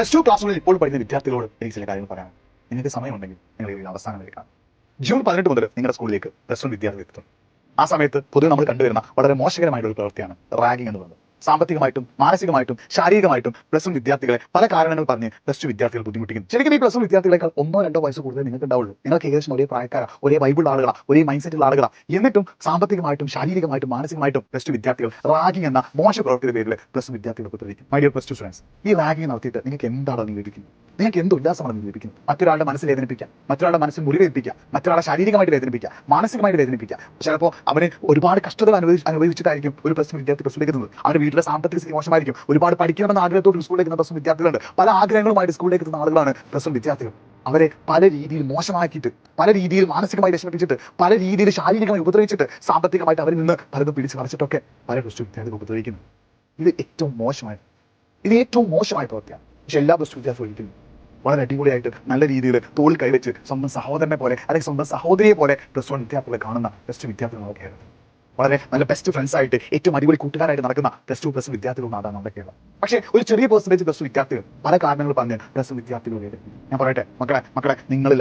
Plus two ക്ലാസ്സുകളിൽ ഇപ്പോൾ പഠിക്കുന്ന വിദ്യാർത്ഥികളോട് എനിക്ക് ചില കാര്യങ്ങൾ പറയാം. നിങ്ങൾക്ക് സമയമുണ്ടെങ്കിൽ നിങ്ങൾ ഈ അവസാനം വരെ കാണും. ജൂൺ 18 മുതൽ നിങ്ങളുടെ സ്കൂളിലേക്ക് പ്ലസ് 1 വിദ്യാർത്ഥി എത്തും. ആ സമയത്ത് പൊതുവെ നമ്മൾ കണ്ടുവരുന്ന വളരെ മോശകരമായിട്ടുള്ള ഒരു പ്രവൃത്തിയാണ് റാഗിംഗ് എന്നുള്ളത്. സാമ്പത്തികമായിട്ടും മാനസികമായിട്ടും ശാരീരികമായിട്ടും പ്ലസ് 1 വിദ്യാർത്ഥികളെ പല കാരണങ്ങൾ പറഞ്ഞ് പ്ലസ് 2 വിദ്യാർത്ഥികൾ ബുദ്ധിമുട്ടിക്കുന്നു. ശരിക്കും ഈ പ്ലസ് 1 വിദ്യാർത്ഥികളെക്കാൾ 1-2 വയസ്സ് കൂടുതൽ നിങ്ങൾക്ക് ഉണ്ടാവുള്ളൂ. നിങ്ങൾക്ക് ഏകദേശം ഒരേ പ്രായക്കാരാ, ഒരേ ബൈബിൾ ആളുകളാ, ഒരേ മൈൻഡ് സെറ്റുള്ള ആളുകളാ. എന്നിട്ടും സാമ്പത്തികമായിട്ടും ശാരീരികമായിട്ടും മാനസികമായിട്ടും പ്ലസ് 2 വിദ്യാർത്ഥികൾ റാഗിംഗ് എന്ന മോശ പ്രവൃത്തിയുടെ പേരിൽ പ്ലസ് 1 വിദ്യാർത്ഥികളെ ഉപദ്രവിക്കും. മൈ ഡിയർ പ്ലസ് 2 സ്റ്റുഡൻസ്, ഈ റാഗിംഗ് നടത്തിയിട്ട് നിങ്ങൾക്ക് എന്താണ് നിങ്ങൾ ലഭിക്കുന്നത്? നിങ്ങൾക്ക് എന്ത് ഉല്ലാസമാണ് നിങ്ങൾ ലഭിക്കുന്നത്? മറ്റൊരാളുടെ മനസ്സിൽ വേദനിപ്പിക്കുക, മറ്റൊരാളുടെ മനസ്സിൽ മുറിവേൽപ്പിക്കുക, മറ്റൊരാളെ ശാരീരികമായിട്ട് വേദനിപ്പിക്കുക, മാനസികമായിട്ട് വേദനിപ്പിക്കുക. ചിലപ്പോൾ അവന് ഒരുപാട് കഷ്ടതകൾ അനുഭവിച്ചിട്ടായിരിക്കും ഒരു പ്ലസ് 1 വിദ്യാർത്ഥി പ്ലസ് 2 എത്തുന്നത്. അവരുടെ വീട്ടിലെ സാമ്പത്തിക സ്ഥിതി മോശമായിരിക്കും. ഒരുപാട് പഠിക്കണമെന്ന ആഗ്രഹത്തോട് സ്കൂളിലേക്ക് എത്തുന്ന പ്ലസ് 1 വിദ്യാർത്ഥികളുണ്ട്. പല ആഗ്രഹങ്ങളുമായിട്ട് സ്കൂളിലേക്ക് എത്തുന്ന ആളുകളാണ് പ്ലസ് 1 വിദ്യാർത്ഥികൾ. അവരെ പല രീതിയിൽ മോശമാക്കിയിട്ട്, പല രീതിയിൽ മാനസികമായി വിഷമിപ്പിച്ചിട്ട്, പല രീതിയിൽ ശാരീരികമായി ഉപദ്രവിച്ചിട്ട്, സാമ്പത്തികമായിട്ട് അവരിൽ നിന്ന് പലതും പിടിച്ച് കളിച്ചിട്ടൊക്കെ പല പ്ലസ് 2 വിദ്യാർത്ഥികൾ ഉപദ്രവിക്കുന്നു. ഇത് ഏറ്റവും മോശമായ പ്രവൃത്തിയാണ്. പക്ഷെ എല്ലാ പ്ലസ് 2 വിദ്യാർത്ഥികളും ഒരിക്കലും വളരെ അടിപൊളിയായിട്ട് നല്ല രീതിയിൽ തോളിൽ കൈവച്ച് സ്വന്തം സഹോദരനെ പോലെ അല്ലെങ്കിൽ സ്വന്തം സഹോദരിയെ പോലെ പ്ലസ് 1 വിദ്യാർത്ഥികളെ കാണുന്ന പ്ലസ് 2 വിദ്യാർത്ഥികൾ നമ്മുടെ കേരളം. വളരെ നല്ല ബെസ്റ്റ് ഫ്രണ്ട്സ് ആയിട്ട് ഏറ്റവും അടിപൊളി കൂട്ടുകാരായിട്ട് നടക്കുന്ന പ്ലസ് 2 പ്ലസ് വിദ്യാർത്ഥികളാണ് അതാണ് നമ്മുടെ കേരളം. പക്ഷേ ഒരു ചെറിയ പെർസെന്റേജ് പ്ലസ് 2 വിദ്യാർത്ഥികൾ പല കാരണങ്ങൾ പറഞ്ഞ് പ്ലസ് 1 വിദ്യാർത്ഥികൾ. ഞാൻ പറയട്ടെ മക്കളെ, നിങ്ങളുടെ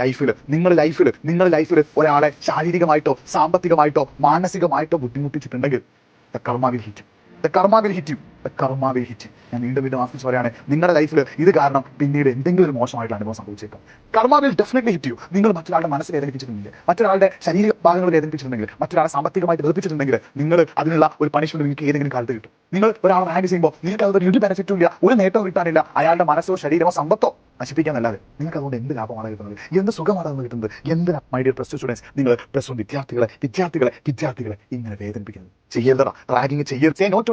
ലൈഫിൽ ഒരാളെ ശാരീരികമായിട്ടോ സാമ്പത്തികമായിട്ടോ മാനസികമായിട്ടോ ബുദ്ധിമുട്ടിച്ചിട്ടുണ്ടെങ്കിൽ the karma will hit you. ഞാൻ വീണ്ടും ആസ്വദിച്ച് പറയാണ്, നിങ്ങളുടെ ലൈഫിൽ ഇത് കാരണം പിന്നീട് എന്തെങ്കിലും ഒരു മോശമായിട്ടുള്ള അനുഭവം സംഭവിച്ചേക്കാം. കർമ്മ വിൽ ഡെഫിനറ്റ്ലി ഹിറ്റ് യു. നിങ്ങൾ മറ്റൊരാളുടെ മനസ്സ് വേദനിപ്പിച്ചിട്ടുണ്ടെങ്കിൽ, മറ്റൊരാളുടെ ശരീര ഭാഗങ്ങൾ വേദനിപ്പിച്ചിട്ടുണ്ടെങ്കിൽ, മറ്റൊരാളെ സാമ്പത്തികമായിട്ട് വേദനിപ്പിച്ചിട്ടുണ്ടെങ്കിൽ നിങ്ങൾ അതിനുള്ള ഒരു പണിഷ്മെന്റ് നിങ്ങൾക്ക് ഏതെങ്കിലും കാലത്ത് കിട്ടും. നിങ്ങൾ ഒരാളെ റാഗ് ചെയ്യുമ്പോൾ നിങ്ങൾക്ക് അതൊരു ഒരു ബെനിഫിറ്റും ഇല്ല, ഒരു നേട്ടവും കിട്ടാനില്ല. അയാളുടെ മനസ്സോ ശരീരമോ സമ്പത്തോ നശിപ്പിക്കാനല്ലാതെ നിങ്ങൾക്ക് അതുകൊണ്ട് എന്ത് ലാഭമാണ് കിട്ടുന്നത്? എന്ത് സുഖമാണ് കിട്ടുന്നത്? എന്തിനാ മൈ ഡിയർ പ്ലസ് 2 സ്റ്റുഡൻസ് നിങ്ങൾ പ്ലസ് 1 വിദ്യാർത്ഥികളെ ഇങ്ങനെ വേദനിപ്പിക്കുന്നത്? ചെയ്യരുതടാ, റാഗിങ് ചെയ്യരുത്. Say no to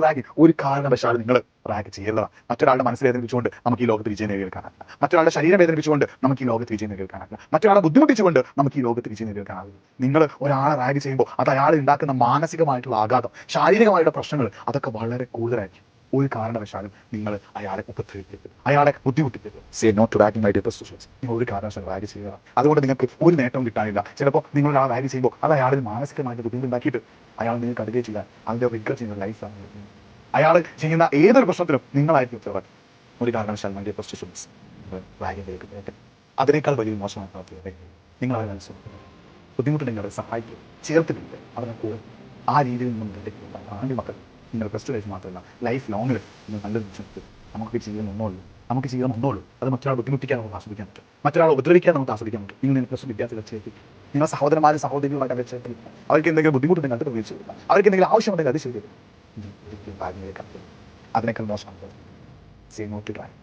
ragging. ഒരു കാരണവശാലും നിങ്ങൾ റാഗ് ചെയ്യരുതടാ. മറ്റൊരാളുടെ മനസ്സ് വേദനിപ്പിച്ചുകൊണ്ട് നമുക്ക് ഈ ലോകത്ത് വിജയം നേടിയെടുക്കാനാകില്ല. മറ്റൊരാളുടെ ശരീരം വേദനിപ്പിച്ചുകൊണ്ട് നമുക്ക് ഈ ലോകത്ത് വിജയം നേടിയെടുക്കാനാകില്ല. മറ്റൊരാളെ ബുദ്ധിമുട്ടിച്ചുകൊണ്ട് നമുക്ക് ഈ ലോകത്ത് വിജയം നേടിയെടുക്കാനാകില്ല. നിങ്ങൾ ഒരാളെ റാഗ് ചെയ്യുമ്പോൾ അത് അയാൾ ഉണ്ടാക്കുന്ന മാനസികമായിട്ടുള്ള ആഘാതം, ശാരീരികമായിട്ടുള്ള പ്രശ്നങ്ങൾ അതൊക്കെ വളരെ കൂടുതലായിരിക്കും. ഒരു കാരണവശാലും നിങ്ങൾ അയാളെ ഉപദ്രവിക്കരുത്, അയാളെ ബുദ്ധിമുട്ടിക്കരുത്. Say no to ragging my dear plus 2 students. നിങ്ങൾ ഒരു കാരണവശാലും റാഗ് ചെയ്യുക. അതുകൊണ്ട് നിങ്ങൾക്ക് ഒരു നേട്ടവും കിട്ടാനില്ല. ചിലപ്പോൾ നിങ്ങൾ ഒരാളെ റാഗ് ചെയ്യുമ്പോൾ അത് അയാളിൽ മാനസികമായിട്ട് ബുദ്ധിമുട്ടുണ്ടാക്കിയിട്ട് അയാൾ നിങ്ങൾക്ക് അടുകയും ചെയ്യാൻ അതിൻ്റെ റിഗ്രറ്റ് ചെയ്യുന്ന ലൈഫാണ്. അയാൾ ചെയ്യുന്ന ഏതൊരു പ്രശ്നത്തിലും നിങ്ങളായിരിക്കും ഉത്തരവാദി. ഒരു കാരണവശാലും my dear plus 2 students ragging കേൾക്കുന്നത് അതിനേക്കാൾ വലിയ മോശമായ പ്രവർത്തി. നിങ്ങൾ അവരെ മനസ്സിലാക്കുക, ബുദ്ധിമുട്ടുണ്ടെങ്കിൽ അവരെ സഹായിക്കുക, ചേർത്തിട്ടില്ല അവരെ കൂടെ. ആ രീതിയിൽ നിന്നും ആണ്ടി മക്കൾ നിങ്ങൾ പ്ലസ് 2 ലൈഫ് മാത്രമല്ല ലൈഫ് ലോങ്ങിൽ നിങ്ങൾ നല്ലൊരു നിമിഷത്തിൽ നമുക്ക് ജീവിതം ഒന്നുള്ളൂ. അത് മറ്റൊരാൾ ബുദ്ധിമുട്ടിക്കാൻ നമുക്ക് ആസ്വദിക്കാൻ പറ്റും, മറ്റൊരാൾ ഉപദ്രവിക്കാൻ നമുക്ക് ആസ്വദിക്കാൻ പറ്റും. നിങ്ങൾ പ്ലസ് 1 വിദ്യാർത്ഥികളെ ചേർത്തി നിങ്ങൾ സഹോദരന്മാരും സഹോദരികളുമായിട്ട് അവരെ ചേർത്തി അവർക്ക് എന്തെങ്കിലും ബുദ്ധിമുട്ടുണ്ടെങ്കിൽ അത് ഉപയോഗിച്ച് അവർക്ക് എന്തെങ്കിലും ആവശ്യമുണ്ടെങ്കിൽ അത് ചെയ്തു. അതിനേക്കാൾ മോശമാണ് സേ നോ ടു റാഗിങ്.